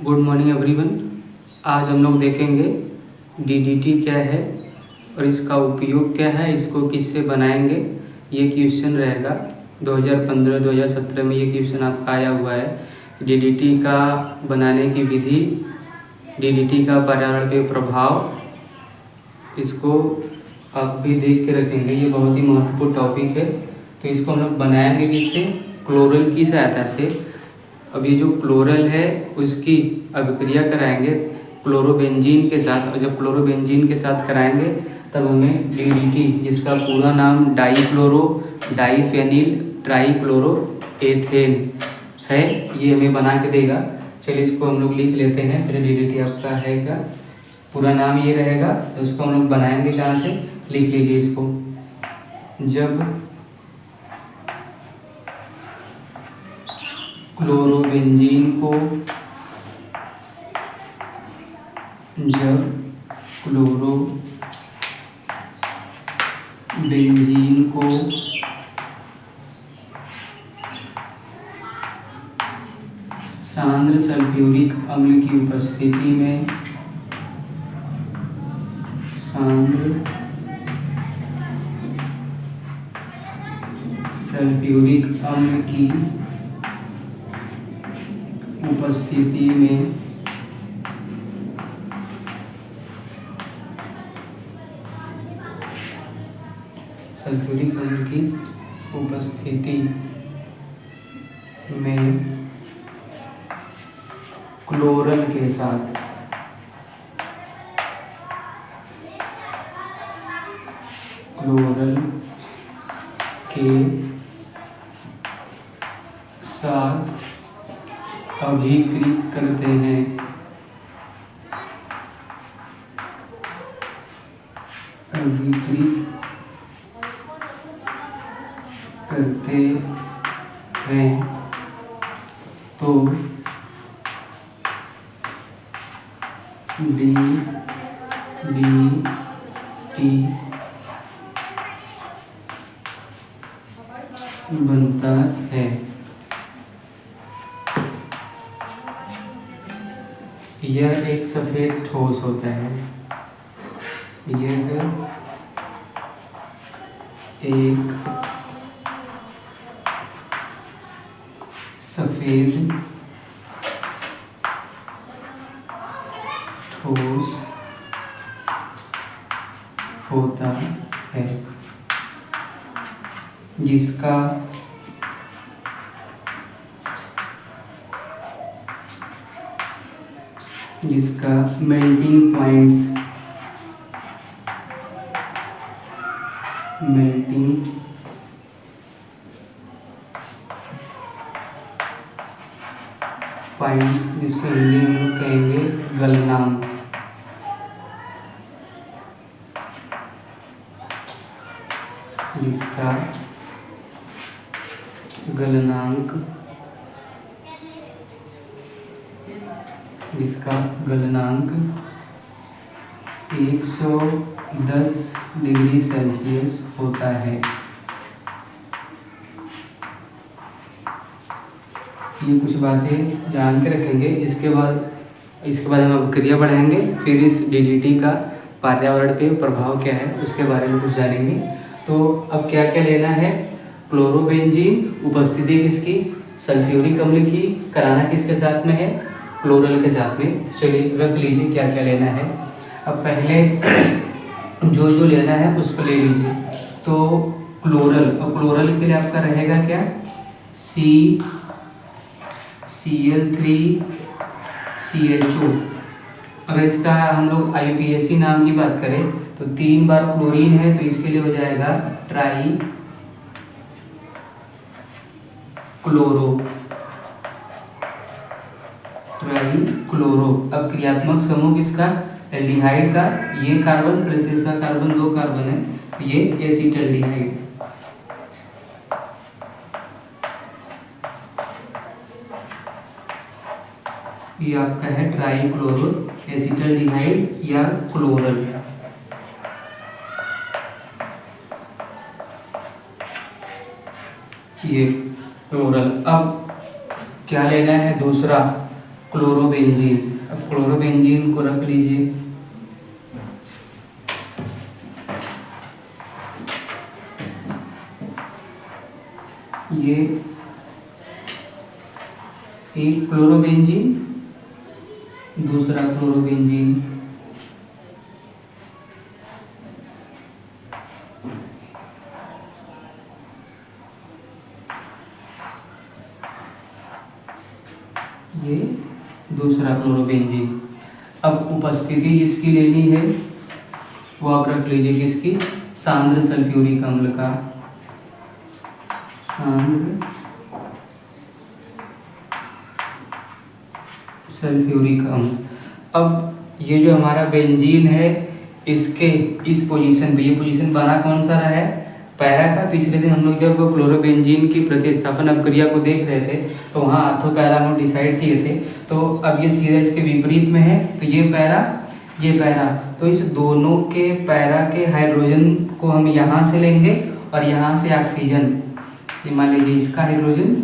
Good morning everyone. आज हम लोग देखेंगे डीडीटी क्या है और इसका उपयोग क्या है, इसको किससे बनाएंगे। ये क्वेश्चन रहेगा 2015-2017 में। ये क्वेश्चन आपका आया हुआ है। डीडीटी का बनाने की विधि, डीडीटी का पर्यावरण पे प्रभाव, इसको आप भी देख के रखेंगे। ये बहुत ही महत्वपूर्ण टॉपिक है। तो इसको हम लोग बनाएंगे किससे? क्लोरल की सहायता से। अब ये जो क्लोरल है उसकी अभिक्रिया कराएंगे क्लोरोबेंजीन के साथ, और जब क्लोरोबेंजीन के साथ कराएंगे तब हमें डीडीटी, जिसका पूरा नाम डाईक्लोरो डाईफेनिल ट्राईक्लोरो एथेन है, ये हमें बना के देगा। चलिए इसको हम लोग लिख लेते हैं। फिर डीडीटी आपका है क्या, पूरा नाम ये रहेगा। तो उसको हम लोग बनाएंगे कहाँ से, लिख लीजिए इसको। जब क्लोरोबेंजीन को सांद्र सल्फ्यूरिक अम्ल की उपस्थिति में सल्फ्यूरिक अम्ल की उपस्थिति में सल्फ्यूरिक अम्ल की उपस्थिति में क्लोरल के साथ अभिकृत करते हैं। तो डीडीटी बनता है। यह एक सफेद ठोस होता है। यह एक सफेद ठोस होता है जिसका मेल्टिंग पॉइंट्स, जिसको हिंदी में हम लोग कहेंगे गलनांक, जिसका गलनांक 110 डिग्री सेल्सियस होता है। ये कुछ बातें जान के रखेंगे। इसके बाद हम अभिक्रिया बढ़ाएंगे। फिर इस डीडीटी का पर्यावरण पे प्रभाव क्या है उसके बारे में कुछ जानेंगे। तो अब क्या क्या लेना है? क्लोरोबेंजीन, उपस्थिति किसकी? सल्फ्यूरिक अम्ल की, कराना किसके साथ में है? क्लोरल के साथ में। चलिए रख लीजिए क्या क्या लेना है। अब पहले जो लेना है उसको ले लीजिए। तो क्लोरल, और क्लोरल के लिए आपका रहेगा क्या? Cl3CHO। अगर इसका हम लोग IUPAC नाम की बात करें तो 3 बार क्लोरीन है, तो इसके लिए हो जाएगा ट्राईक्लोरो। अब क्रियात्मक समूह किसका? एल्डिहाइड का। ये कार्बन प्लस इसका कार्बन, 2 कार्बन है, तो ये एसिटल्डिहाइड। ये आपका है ट्राईक्लोरो एसिटल्डिहाइड या क्लोरल। ये क्लोरल। अब क्या लेना है? दूसरा क्लोरोबेंजीन। अब क्लोरोबेंजीन को रख लीजिए। ये एक क्लोरोबेंजीन, दूसरा क्लोरोबेंजीन। ये दूसरा क्लोरोबेंजीन। अब उपस्थिति जिसकी लेनी है वो आप रख लीजिए, किसकी? सांद्र सल्फ्यूरिक अम्ल का। सांद्र सल्फ्यूरिक अम्ल। अब ये जो हमारा बेंजीन है, इसके इस पोजीशन पे, ये पोजीशन बना कौन सा रहा है? पैरा का। पिछले दिन हम लोग जब क्लोरोबेंजीन की प्रतिस्थापन अभिक्रिया को देख रहे थे तो वहाँ ऑर्थो पैरा हम लोग डिसाइड किए थे। तो अब ये सीधा इसके विपरीत में है, तो ये पैरा, ये पैरा। तो इस दोनों के पैरा के हाइड्रोजन को हम यहाँ से लेंगे और यहाँ से ऑक्सीजन, ये मान लीजिए इसका हाइड्रोजन,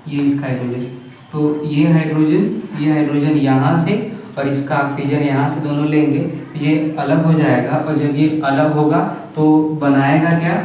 ये इसका हाइड्रोजन। तो ये हाइड्रोजन यहाँ से और इसका ऑक्सीजन यहाँ से दोनों लेंगे तो ये अलग हो जाएगा। और जब ये अलग होगा तो बनाएगा क्या?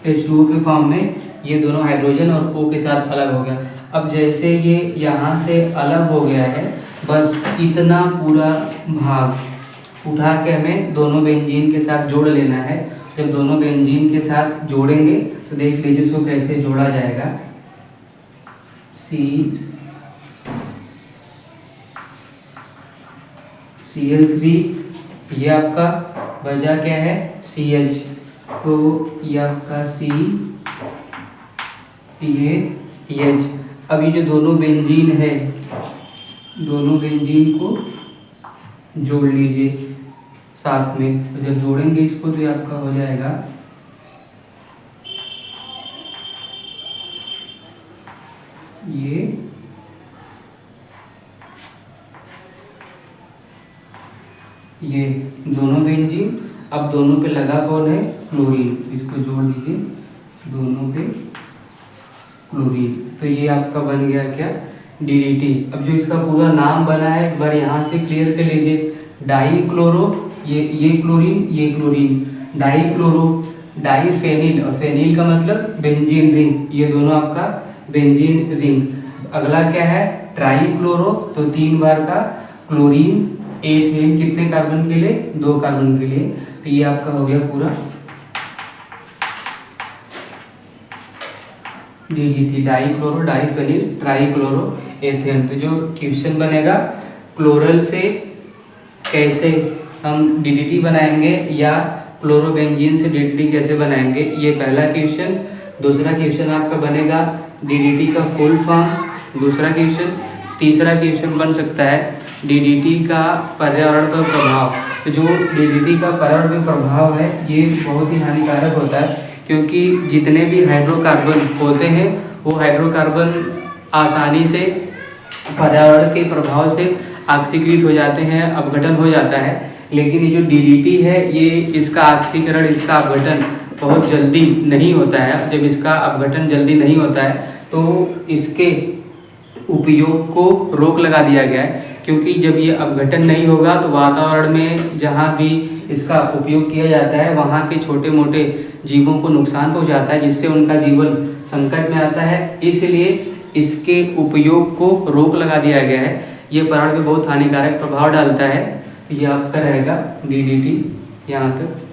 H2O के फॉर्म में ये दोनों हाइड्रोजन और O के साथ अलग हो गया। अब जैसे ये यहाँ से अलग हो गया है, बस इतना पूरा भाग उठा के हमें दोनों बेंजीन के साथ जोड़ लेना है। जब दोनों बेंजीन के साथ जोड़ेंगे तो देख लीजिए इसको कैसे जोड़ा जाएगा। Cl3, ये आपका बचा क्या है? CH। तो ये आपका C, ये H। अब ये जो दोनों बेंजीन है, दोनों बेंजीन को जोड़ लीजिए साथ में। तो जब जोड़ेंगे इसको तो ये आपका हो जाएगा ये दोनों बेंजीन। अब दोनों पे लगा कौन है? क्लोरीन। इसको जोड़ दीजिए, दोनों पे क्लोरीन। तो ये आपका बन गया क्या? DDT। अब जो इसका पूरा नाम बना है एक बार यहाँ से क्लियर कर लीजिए। डाई क्लोरो, ये क्लोरीन, ये chlorine, di chloro, di phenyl, और फेनिल का मतलब बेंजीन रिंग, ये दोनों आपका बेंजीन रिंग। अगला क्या है? ट्राई क्लोरो, तो 3 बार का क्लोरीन, एथेन, कितने कार्बन के लिए? 2 कार्बन के लिए। तो ये आपका हो गया पूरा DDT, di chloro, di phenyl, tri chloro, ethane. तो जो क्वेश्चन बनेगा क्लोरल से कैसे हम DDT बनाएंगे या क्लोरोबेंजीन से DDT कैसे बनाएंगे, ये पहला क्वेश्चन। दूसरा क्वेश्चन आपका बनेगा DDT का फुल फॉर्म, दूसरा क्वेश्चन। तीसरा क्वेश्चन बन सकता है DDT का पर्यावरण पर प्रभाव। तो जो DDT का पर्यावरण पर प्रभाव है ये बहुत ही हानिकारक होता है, क्योंकि जितने भी हाइड्रोकार्बन होते हैं वो हाइड्रोकार्बन आसानी से पर्यावरण के प्रभाव से ऑक्सीकृत हो जाते हैं, अपघटन हो जाता है। लेकिन ये जो DDT है ये इसका ऑक्सीकरण, इसका अपघटन बहुत जल्दी नहीं होता है। जब इसका अपघटन जल्दी नहीं होता है तो इसके उपयोग को रोक लगा दिया गया है, क्योंकि जब ये अपघटन नहीं होगा तो वातावरण में जहाँ भी इसका उपयोग किया जाता है वहाँ के छोटे मोटे जीवों को नुकसान पहुँचाता है, जिससे उनका जीवन संकट में आता है। इसलिए इसके उपयोग को रोक लगा दिया गया है। ये पर्यावरण पे बहुत हानिकारक प्रभाव डालता है। ये आपका रहेगा DDT यहाँ तक।